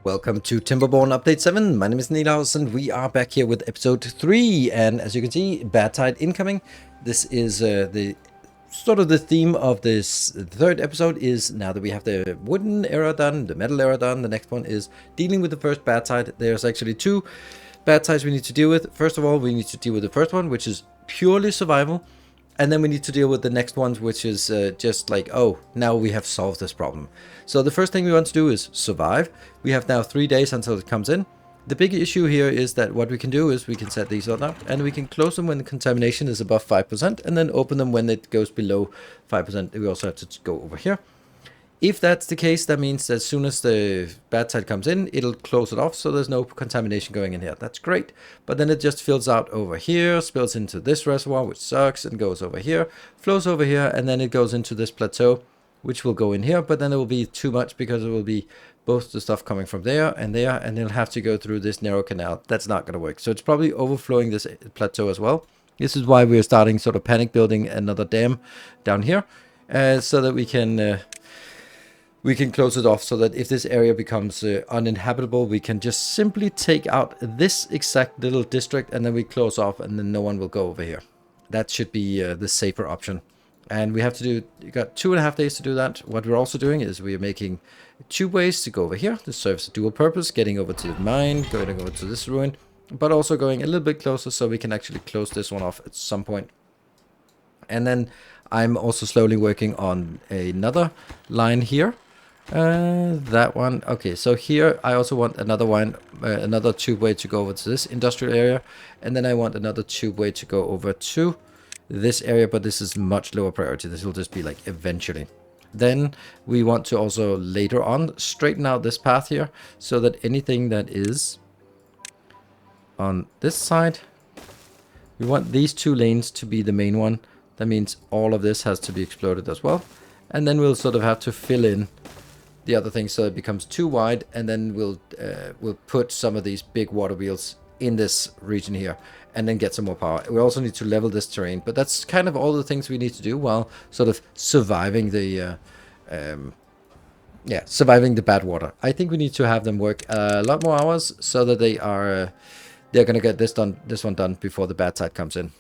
Welcome to Timberborn Update 7. My name is Nilaus and we are back here with episode 3. And as you can see, bad tide incoming. This is the theme of this third episode is now that we have the wooden era done, the metal era done, the next one is dealing with the first bad tide. There's actually two bad tides we need to deal with. First of all, we need to deal with the first one, which is purely survival. And then we need to deal with the next ones, which is just like, oh, now we have solved this problem. So the first thing we want to do is survive. We have now 3 days until it comes in. The big issue here is that what we can do is we can set these on up and we can close them when the contamination is above 5% and then open them when it goes below 5%. We also have to go over here. If that's the case, that means that as soon as the bad tide comes in, it'll close it off so there's no contamination going in here. That's great. But then it just fills out over here, spills into this reservoir, which sucks, and goes over here, flows over here, and then it goes into this plateau, which will go in here. But then it will be too much because it will be both the stuff coming from there, and it'll have to go through this narrow canal. That's not going to work. So it's probably overflowing this plateau as well. This is why we're starting sort of panic building another dam down here, so that we can close it off, so that if this area becomes uninhabitable, we can just simply take out this exact little district and then we close off and then no one will go over here. That should be the safer option. And we have to do, you got 2.5 days to do that. What we're also doing is we are making tubeways to go over here. This serves a dual purpose, getting over to the mine, going over to this ruin, but also going a little bit closer so we can actually close this one off at some point. And then I'm also slowly working on another line here. That one. Okay, so here I also want another one, another tubeway to go over to this industrial area, and then I want another tubeway to go over to this area, but this is much lower priority. This will just be like eventually. Then we want to also later on straighten out this path here so that anything that is on this side, we want these two lanes to be the main one. That means all of this has to be exploded as well, and then we'll sort of have to fill in the other thing so it becomes too wide, and then we'll put some of these big water wheels in this region here and then get some more power. We also need to level this terrain, but that's kind of all the things we need to do while sort of surviving the surviving the bad water. I think we need to have them work a lot more hours so that they're gonna get this one done before the bad tide comes in.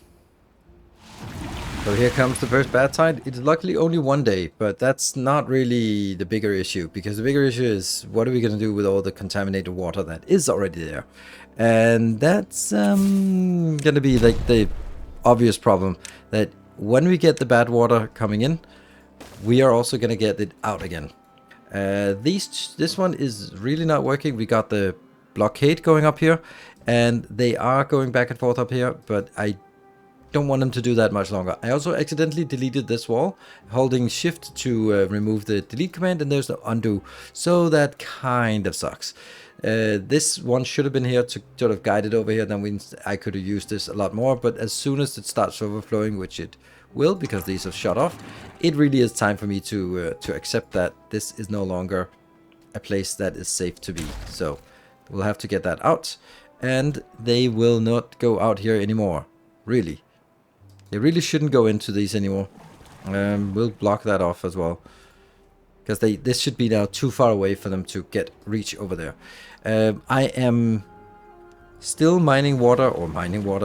So here comes the first bad tide. It's luckily only 1 day, but that's not really the bigger issue, because the bigger issue is what are we going to do with all the contaminated water that is already there? And that's going to be like the obvious problem, that when we get the bad water coming in, we are also going to get it out again. This one is really not working. We got the blockade going up here, and they are going back and forth up here, but I don't want them to do that much longer. I also accidentally deleted this wall, holding shift to remove the delete command, and there's the undo, so that kind of sucks. This one should have been here to sort of guide it over here. Then I could have used this a lot more, but as soon as it starts overflowing, which it will because these are shut off, it really is time for me to accept that this is no longer a place that is safe to be. So we'll have to get that out, and they will not go out here anymore, really. They really shouldn't go into these anymore. We'll block that off as well, because this should be now too far away for them to reach over there. I am still mining water,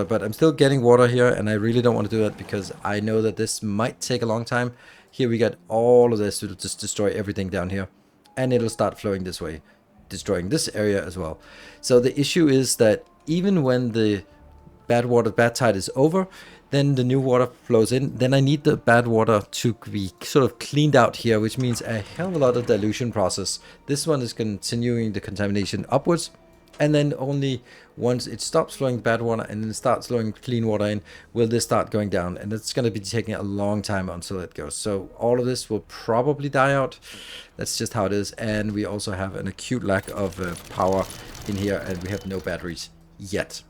but I'm still getting water here, and I really don't want to do that because I know that this might take a long time. Here we got all of this. It'll just destroy everything down here, and it'll start flowing this way, destroying this area as well. So the issue is that even when the bad tide is over, then the new water flows in. Then I need the bad water to be sort of cleaned out here, which means a hell of a lot of dilution process. This one is continuing the contamination upwards, and then only once it stops flowing bad water and then starts flowing clean water in, will this start going down, and it's going to be taking a long time until it goes. So all of this will probably die out. That's just how it is. And we also have an acute lack of power in here, and we have no batteries yet.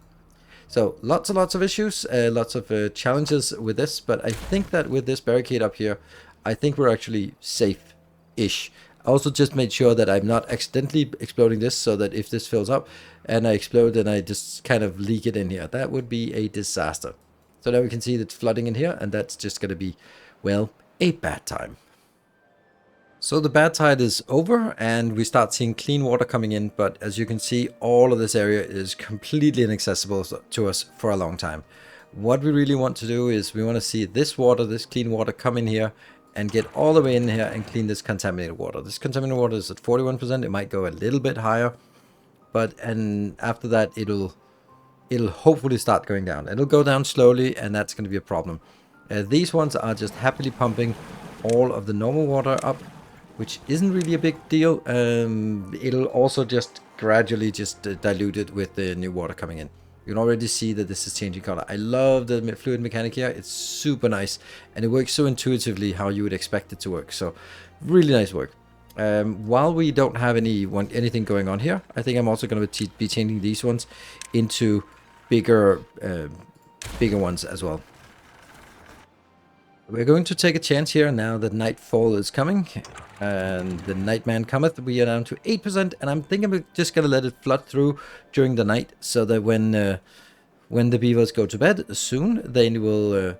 So lots and lots of issues, lots of challenges with this, but I think that with this barricade up here, I think we're actually safe-ish. I also just made sure that I'm not accidentally exploding this, so that if this fills up and I explode, then I just kind of leak it in here. That would be a disaster. So now we can see that it's flooding in here, and that's just going to be, well, a bad time. So the bad tide is over and we start seeing clean water coming in, but as you can see, all of this area is completely inaccessible to us for a long time. What we really want to do is we want to see this water, this clean water, come in here and get all the way in here and clean this contaminated water. This contaminated water is at 41%. It might go a little bit higher, and after that it'll hopefully start going down. It'll go down slowly, and that's going to be a problem. These ones are just happily pumping all of the normal water up, which isn't really a big deal. It'll also just gradually just dilute it with the new water coming in. You can already see that this is changing color. I love the fluid mechanic here. It's super nice, and it works so intuitively how you would expect it to work. So really nice work. While we don't have anything going on here, I think I'm also going to be changing these ones into bigger ones as well. We're going to take a chance here now that Nightfall is coming and the Nightman cometh. We are down to 8%, and I'm thinking we're just going to let it flood through during the night, so that when the beavers go to bed soon, they will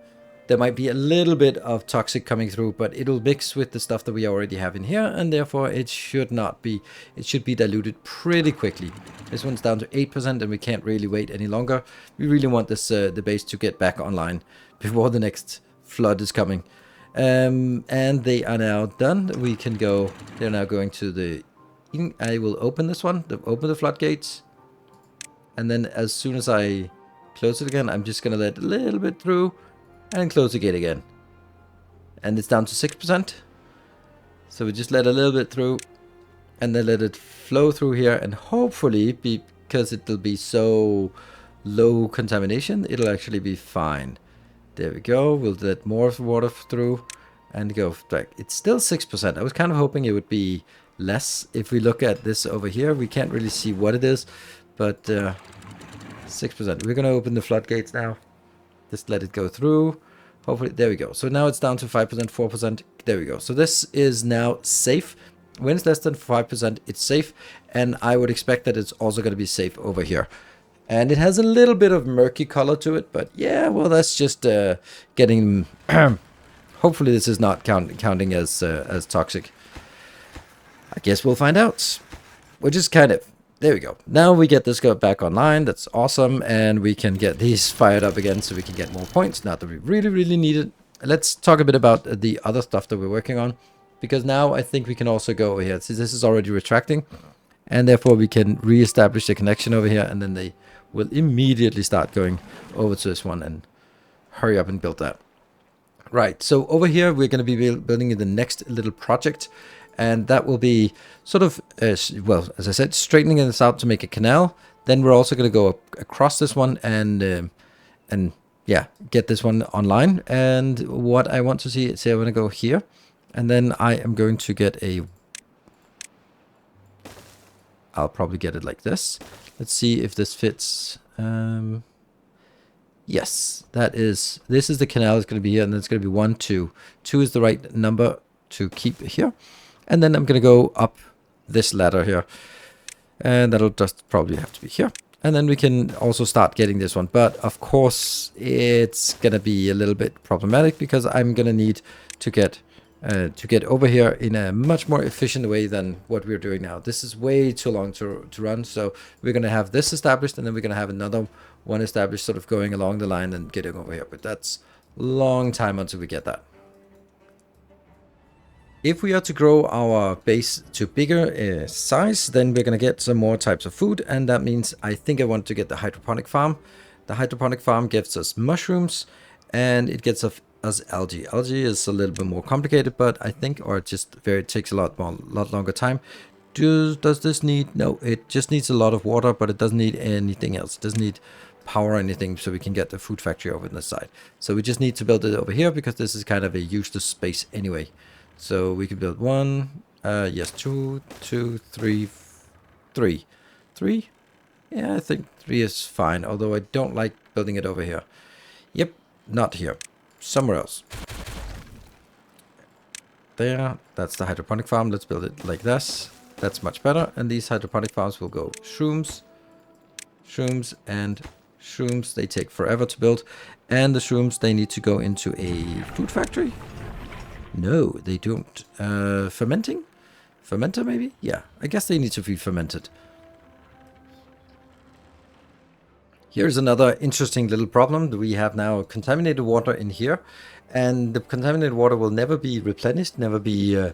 there might be a little bit of toxic coming through, but it'll mix with the stuff that we already have in here, and therefore it should be diluted pretty quickly. This one's down to 8%, and we can't really wait any longer. We really want this the base to get back online before the next flood is coming. And they are now done. We can go. They're now going to the. I will open this one. Open the floodgates, and then as soon as I close it again, I'm just gonna let a little bit through, and close the gate again. And it's down to 6%. So we just let a little bit through, and then let it flow through here, and hopefully, because it'll be so low contamination, it'll actually be fine. There we go. We'll let more water through and go back. It's still 6%. I was kind of hoping it would be less. If we look at this over here, we can't really see what it is, but 6%. We're going to open the floodgates now. Just let it go through. Hopefully, there we go. So now it's down to 5%, 4%. There we go. So this is now safe. When it's less than 5%, it's safe. And I would expect that it's also going to be safe over here. And it has a little bit of murky color to it, but yeah, well, that's just getting. Hopefully, this is not counting as toxic. I guess we'll find out. Which is kind of. There we go. Now we get this back online. That's awesome, and we can get these fired up again, so we can get more points. Not that we really need it. Let's talk a bit about the other stuff that we're working on, because now I think we can also go over here. See, this is already retracting, and therefore we can re-establish the connection over here, and then they will immediately start going over to this one and hurry up and build that. Right, so over here we're going to be building the next little project, and that will be sort of, well, as I said, straightening this out to make a canal. Then we're also going to go across this one and yeah, get this one online. And what I want to see, I want to go here, and then I am going to get I'll probably get it like this. Let's see if this fits. Yes, this is the canal. It's going to be here, and then it's going to be 1, 2. 2 is the right number to keep here. And then I'm going to go up this ladder here. And that'll just probably have to be here. And then we can also start getting this one. But of course, it's going to be a little bit problematic, because I'm going to need to get over here in a much more efficient way than what we're doing now. This is way too long to run, so we're going to have this established, and then we're going to have another one established, sort of going along the line and getting over here, but that's a long time until we get that. If we are to grow our base to bigger size, then we're going to get some more types of food, and that means I think I want to get the hydroponic farm. The hydroponic farm gives us mushrooms, and it gets us algae. Algae is a little bit more complicated, but I think, or it takes a lot longer time. Does this need? No, it just needs a lot of water, but it doesn't need anything else. It doesn't need power or anything, so we can get the food factory over on this side. So we just need to build it over here, because this is kind of a useless space anyway. So we can build 1, yes, 2, 3, 3. 3? Yeah, I think 3 is fine, although I don't like building it over here. Yep, not here. Somewhere else. There, that's the hydroponic farm. Let's build it like this. That's much better. And these hydroponic farms will go shrooms, and shrooms. They take forever to build. And the shrooms, they need to go into a food factory. No, they don't. Fermenting? Fermenter maybe? Yeah, I guess they need to be fermented. Here's another interesting little problem. We have now contaminated water in here, and the contaminated water will never be replenished, never be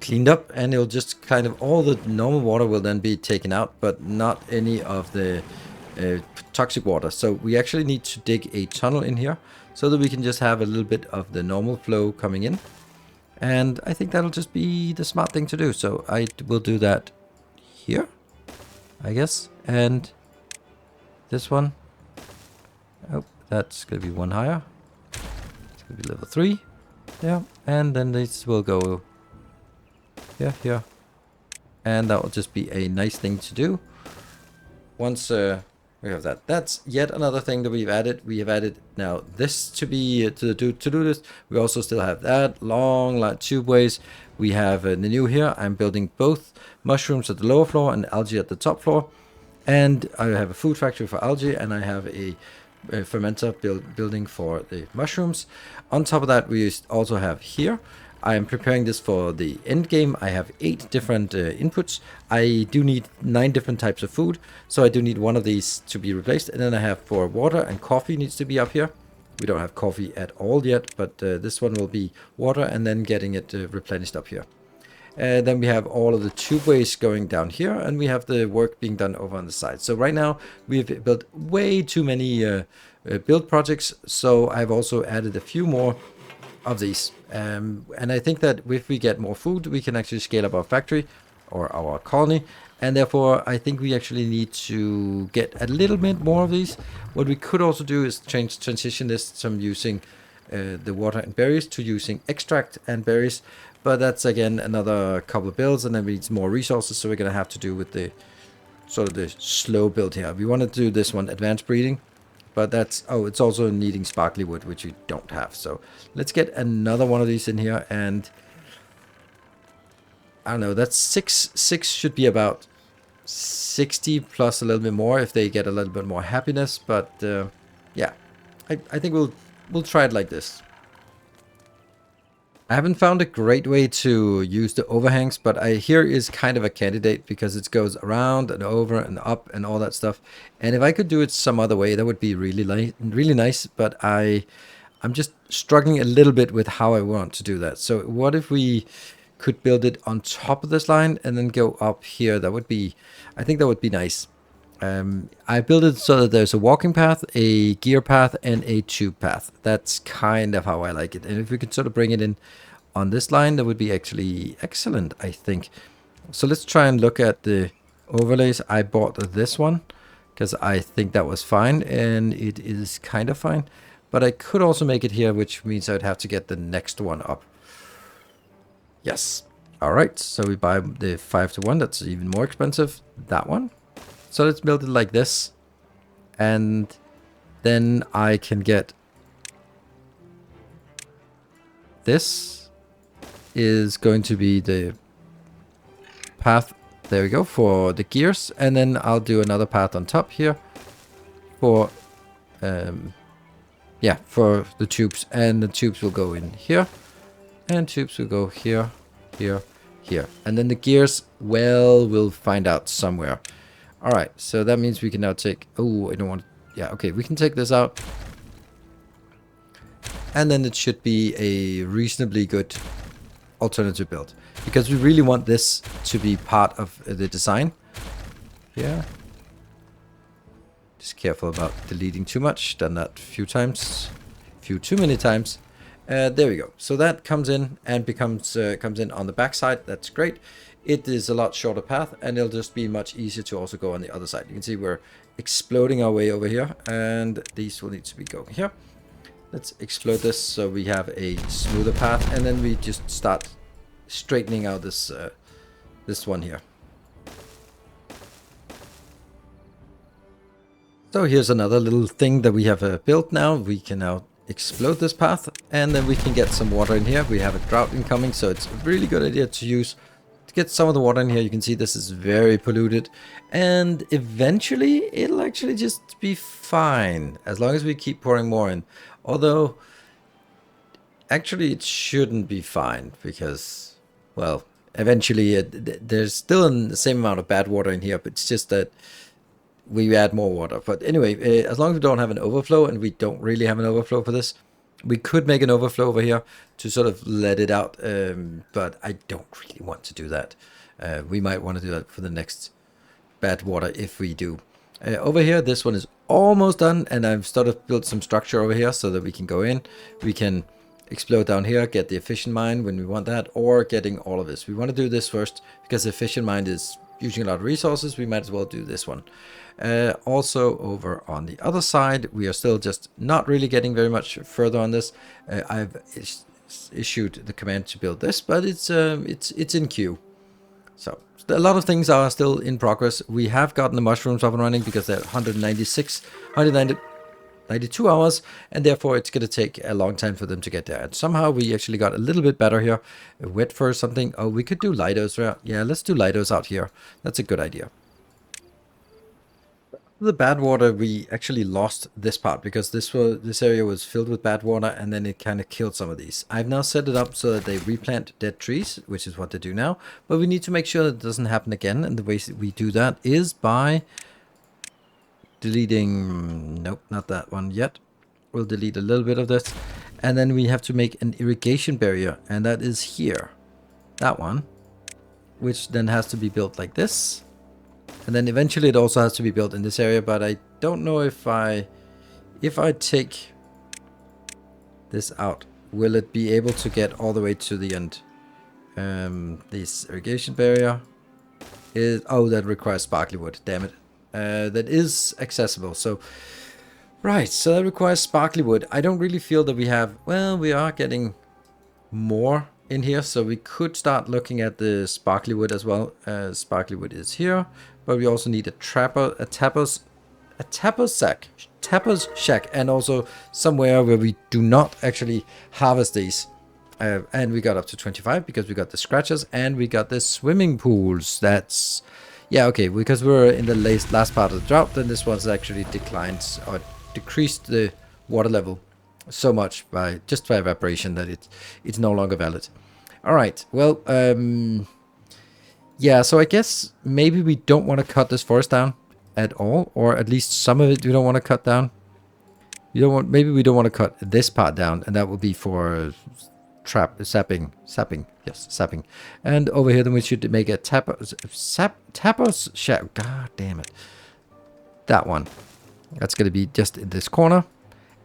cleaned up, and it'll just kind of, all the normal water will then be taken out, but not any of the toxic water. So we actually need to dig a tunnel in here so that we can just have a little bit of the normal flow coming in. And I think that'll just be the smart thing to do. So I will do that here, I guess. And this one. Oh, that's going to be one higher. It's going to be level 3. Yeah. And then this will go here. And that will just be a nice thing to do. Once we have that. That's yet another thing that we've added. We have added now this to be to do this. We also still have that long tubeways. We have the new here. I'm building both mushrooms at the lower floor and algae at the top floor. And I have a food factory for algae, and I have a fermenter building for the mushrooms. On top of that, we also have here. I am preparing this for the end game. I have 8 different inputs. I do need 9 different types of food, so I do need one of these to be replaced. And then I have for water and coffee needs to be up here. We don't have coffee at all yet, but this one will be water and then getting it replenished up here. Then we have all of the tubeways going down here, and we have the work being done over on the side. So right now we've built way too many build projects, so I've also added a few more of these. And I think that if we get more food, we can actually scale up our factory or our colony. And therefore, I think we actually need to get a little bit more of these. What we could also do is transition this from using the water and berries to using extract and berries. But that's, again, another couple of builds, and then we need more resources. So we're going to have to do with the sort of the slow build here. We want to do this one, advanced breeding. But that's, oh, it's also needing sparkly wood, which we don't have. So let's get another one of these in here. And I don't know, that's 6 should be about 60 plus a little bit more if they get a little bit more happiness. But yeah, I think we'll try it like this. I haven't found a great way to use the overhangs, but here is kind of a candidate because it goes around and over and up and all that stuff. And if I could do it some other way, that would be really nice. But I'm just struggling a little bit with how I want to do that. So what if we could build it on top of this line and then go up here? That would be, I think that would be nice. I built it so that there's a walking path, a gear path, and a tube path. That's kind of how I like it. And if we could sort of bring it in on this line, that would be actually excellent, I think. So let's try and look at the overlays. I bought this one because I think that was fine, and it is kind of fine. But I could also make it here, which means I'd have to get the next one up. Yes. All right. So we buy the 5-to-1. That's even more expensive. That one. So let's build it like this, and then I can get this is going to be the path, there we go, for the gears, and then I'll do another path on top here for yeah, for the tubes, and the tubes will go in here, and tubes will go here, here, here, and then the gears, well, we'll find out somewhere. All right, so that means we can now take... Oh, I don't want... Yeah, okay, we can take this out. And then it should be a reasonably good alternative build. Because we really want this to be part of the design. Yeah. Just careful about deleting too much. Done that a few times. Too many times. There we go. So that comes in and comes in on the back side. That's great. It is a lot shorter path, and it'll just be much easier to also go on the other side. You can see we're exploding our way over here, and these will need to be going here. Let's explode this so we have a smoother path, and then we just start straightening out this this one here. So here's another little thing that we have built now. We can now explode this path, and then we can get some water in here. We have a drought incoming, so it's a really good idea to get some of the water in here. You can see this is very polluted, and eventually it'll actually just be fine as long as we keep pouring more in. Although Actually, it shouldn't be fine because, well, eventually there's still the same amount of bad water in here, but it's just that we add more water. But anyway, as long as we don't have an overflow, and we don't really have an overflow for this, we could make an overflow over here to sort of let it out, but I don't really want to do that. We might want to do that for the next bad water if we do. Over here, this one is almost done, and I've started built some structure over here so that we can go in. We can explode down here, get the efficient mine when we want that, or getting all of this. We want to do this first because the efficient mine is using a lot of resources. We might as well do this one. Also over on the other side, we are still just not really getting very much further on this. I've issued the command to build this, but it's in queue. So a lot of things are still in progress. We have gotten the mushrooms up and running because they're 192 hours, and therefore it's going to take a long time for them to get there. And somehow we actually got a little bit better here. Wet for something. Oh, we could do Lidos. Yeah, let's do Lidos out here. That's a good idea. The bad water, we actually lost this part because this area was filled with bad water, and then it kind of killed some of these. I've now set it up so that they replant dead trees, which is what they do now, but we need to make sure that it doesn't happen again, and the way we do that is by deleting, nope, not that one yet. We'll delete a little bit of this, and then we have to make an irrigation barrier, and that is here, that one, which then has to be built like this. And then eventually it also has to be built in this area, but I don't know if I take this out, will it be able to get all the way to the end? This irrigation barrier is, oh, that requires sparkly wood, damn it. That is accessible, so right, so that requires sparkly wood. I don't really feel that we have, well, we are getting more in here, so we could start looking at the sparkly wood as well. Sparkly wood is here, but we also need a tapper's shack, and also somewhere where we do not actually harvest these. And we got up to 25 because we got the scratches and we got the swimming pools. That's, yeah, okay, because we're in the last part of the drought, then this one's actually declined or decreased the water level so much by evaporation that it's no longer valid. All right, well, yeah, so I guess maybe we don't want to cut this forest down at all, or at least some of it we don't want to cut down. Maybe we don't want to cut this part down, and that will be for sapping. And over here, then we should make a tapper's shack. God damn it, that one. That's going to be just in this corner,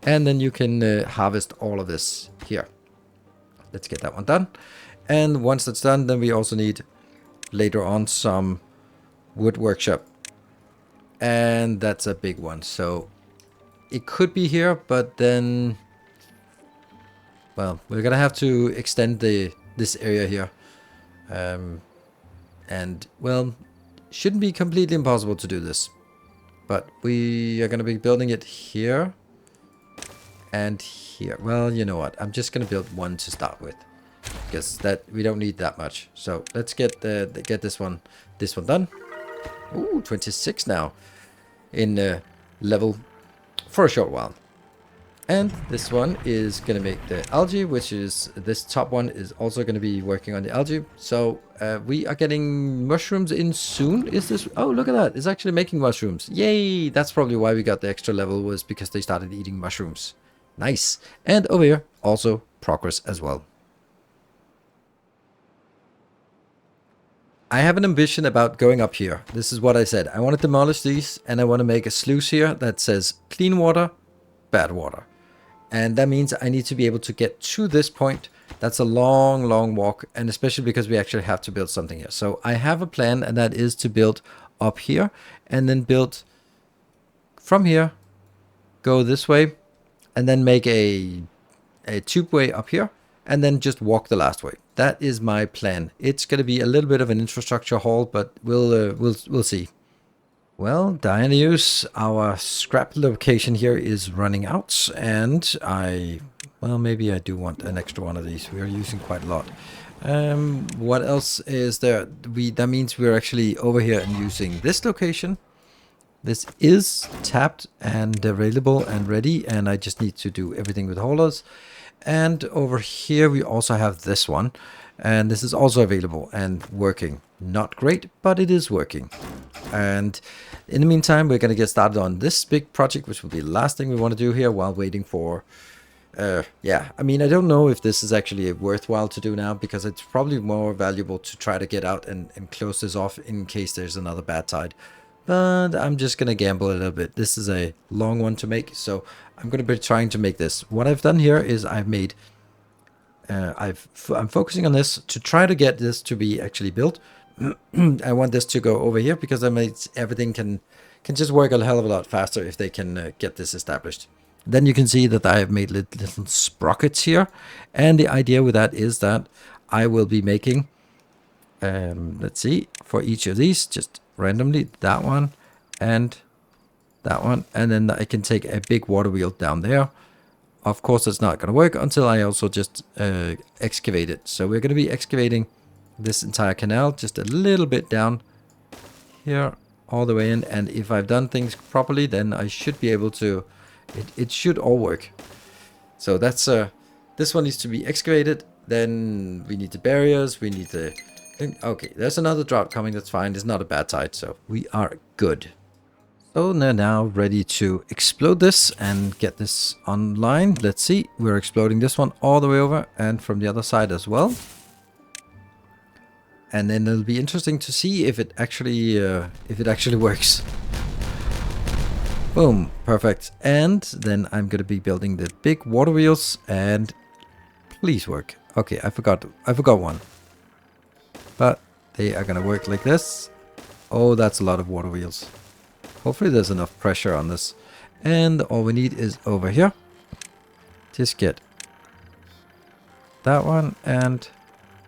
and then you can harvest all of this here. Let's get that one done. And once that's done, then we also need later on some wood workshop, and that's a big one. So it could be here, but then, well, we're gonna have to extend this area here, and well, shouldn't be completely impossible to do this, but we are gonna be building it here and here. Well, you know what, I'm just gonna build one to start with, because that we don't need that much. So let's get this one done. Ooh, 26 now in level for a short while. And this one is gonna make the algae, which is this top one is also gonna be working on the algae. So we are getting mushrooms in soon. Is this? Oh, look at that! It's actually making mushrooms. Yay! That's probably why we got the extra level, was because they started eating mushrooms. Nice. And over here also progress as well. I have an ambition about going up here. This is what I said. I want to demolish these, and I want to make a sluice here that says clean water, bad water. And that means I need to be able to get to this point. That's a long, long walk, and especially because we actually have to build something here. So I have a plan, and that is to build up here, and then build from here, go this way, and then make a tubeway up here, and then just walk the last way. That is my plan. It's going to be a little bit of an infrastructure haul, but we'll see. Well, Dionysus, our scrap location here is running out, and well, maybe I do want an extra one of these. We are using quite a lot. What else is there? That means we're actually over here and using this location. This is tapped and available and ready, and I just need to do everything with haulers. And over here we also have this one, and this is also available and working. Not great, but it is working. And in the meantime, we're going to get started on this big project, which will be the last thing we want to do here while waiting for yeah, I mean, I don't know if this is actually worthwhile to do now, because it's probably more valuable to try to get out and close this off in case there's another bad tide. But I'm just going to gamble a little bit. This is a long one to make, so I'm going to be trying to make this. What I've done here is I've made, I'm focusing on this to try to get this to be actually built. I want this to go over here because that makes everything can just work a hell of a lot faster if they can get this established. Then you can see that I have made little sprockets here. And the idea with that is that I will be making, let's see, for each of these, just randomly, that one and that one. And then I can take a big water wheel down there. Of course, it's not going to work until I also just excavate it. So we're going to be excavating this entire canal just a little bit down here, all the way in. And if I've done things properly, then I should be able to... It should all work. So that's this one needs to be excavated. Then we need the barriers. We need the... Okay, there's another drought coming. That's fine. It's not a bad tide, so we are good. So they're now ready to explode this and get this online. Let's see. We're exploding this one all the way over and from the other side as well. And then it'll be interesting to see if it actually works. Boom, perfect. And then I'm going to be building the big water wheels, and please work. Okay, I forgot one. But they are going to work like this. Oh, that's a lot of water wheels. Hopefully there's enough pressure on this. And all we need is over here. Just get that one and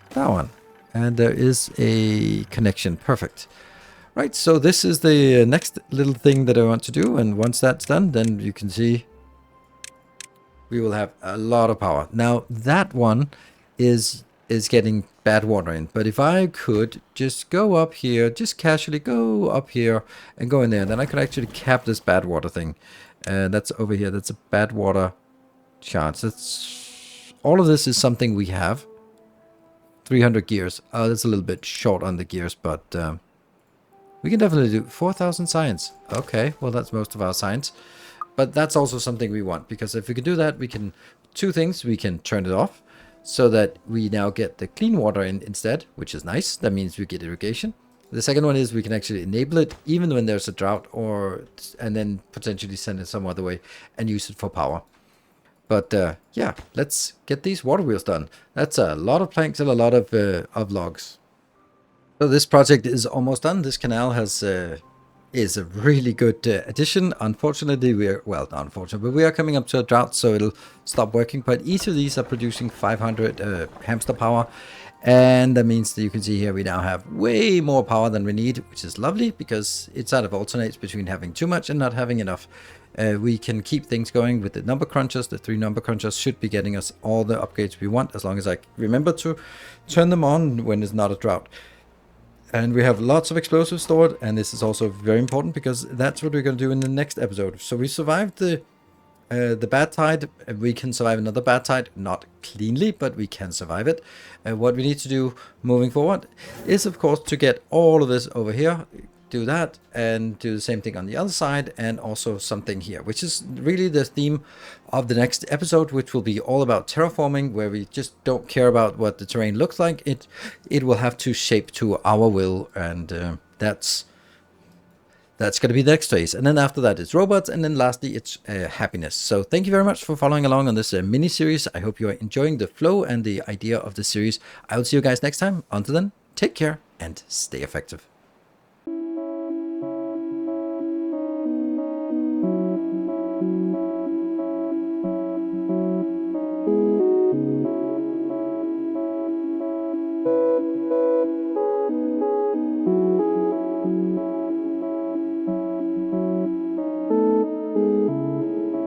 that one. And there is a connection. Perfect. Right, so this is the next little thing that I want to do, and once that's done, then you can see we will have a lot of power. Now, that one is getting bad water in, but if I could just go up here, just casually go up here and go in there, then I could actually cap this bad water thing. That's over here. That's a bad water chance. That's all of this is something we have. 300 gears. That's a little bit short on the gears, but... we can definitely do 4,000 science. Okay, well, that's most of our science. But that's also something we want, because if we can do that, we can... Two things, we can turn it off so that we now get the clean water in instead, which is nice. That means we get irrigation. The second one is we can actually enable it even when there's a drought, and then potentially send it some other way and use it for power. But yeah, let's get these water wheels done. That's a lot of planks and a lot of logs. So this project is almost done. This canal is a really good addition. Unfortunately, not unfortunately, but we are coming up to a drought, so it'll stop working. But each of these are producing 500 hamster power, and that means that you can see here we now have way more power than we need, which is lovely because it sort of alternates between having too much and not having enough. We can keep things going with the number crunchers. The 3 number crunchers should be getting us all the upgrades we want, as long as I remember to turn them on when it's not a drought. And we have lots of explosives stored, and this is also very important because that's what we're going to do in the next episode. So we survived the bad tide. We can survive another bad tide, not cleanly, but we can survive it. What we need to do moving forward is, of course, to get all of this over here, do that, and do the same thing on the other side, and also something here, which is really the theme of the next episode, which will be all about terraforming, where we just don't care about what the terrain looks like. It will have to shape to our will, and that's going to be the next phase. And then after that, it's robots, and then lastly, it's happiness. So thank you very much for following along on this mini series. I hope you are enjoying the flow and the idea of the series. I will see you guys next time. Until then, take care and stay effective.